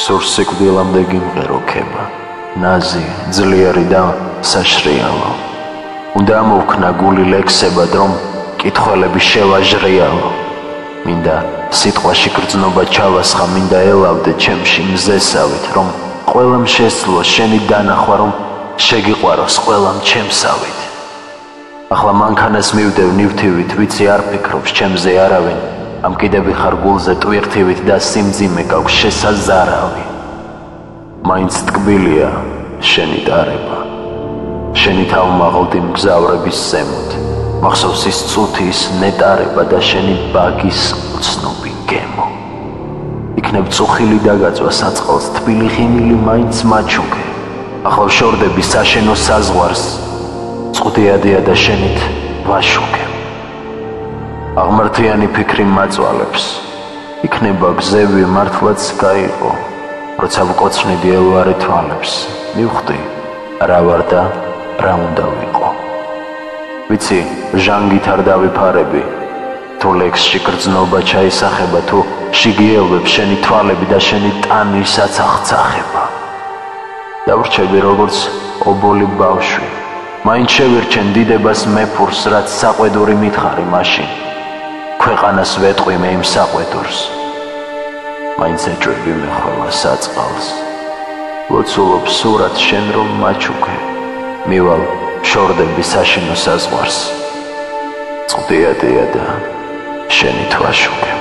სურს სიკვდილამდე გიმღერო ქება, ნაზი, ძლიერი და საშრიალო. უნდა მოვქნა გული ლექსებად, რომ კითხველები შევაჟრიალო. მინდა სიტყვაში გრძნობა ჩავასხა, მინდა ელავდე ჩემში მზესავით, რომ ყველამ შესძლო შენი დანახვა, რომ შეგიყვაროს ყველამ ჩემსავით. ახლა მანქანას მივდევ ნივთივით, ვიცი არ ფიქრობს ჩემზე არავინ, ამ კიდევ ხარ გულზე ტვირთივით და სიმძიმე გაქვს შესაზარავი. მაინც ტკბილია შენი დარება, შენი თავმაღლდი მგზავრების ზემოთ, მახსოვს ის წუთი, ის ნეტარება და შენი ბაგის უცნობი გემო. იქნებ წუხილი დაგაწვა საწყალს, თბილი ხინილი მაინც მაჩუქე. ახლა ვშორდები საშენო საზღვარს, წყვდიადია და შენით ვაშუქე. აღმართიანი ფიქრი მაწვალებს, იქნება გზები მართლაც გაიყო, როცა ვკოცნიდი ელვარი თვალებს, მივხვდი რა ვარ და რა უნდა ვიყო. ვიცი ჟანგით არ დავიფარები, თუ ლექსში გრძნობა ჩაისახება, თუ შიგიელვებს შენი თვალები და შენი ტანისაც აღწახება. დავრჩები როგორც ობოლი ბავშვი, მაინც შევირჩენ დიდებას მეფურს, რაც საყვედური მითხარი მაშინ, ქვეყანას ვეტყვი მე იმ საყვედურს, მაინც ეჭვები მე ხოლმე საწყალს. ლოცულობ სურათ შენ რომ მაჩუქე, მივალ შორდები საშინო საზღვარს, წყვდიადია და შენით ვაშუქე.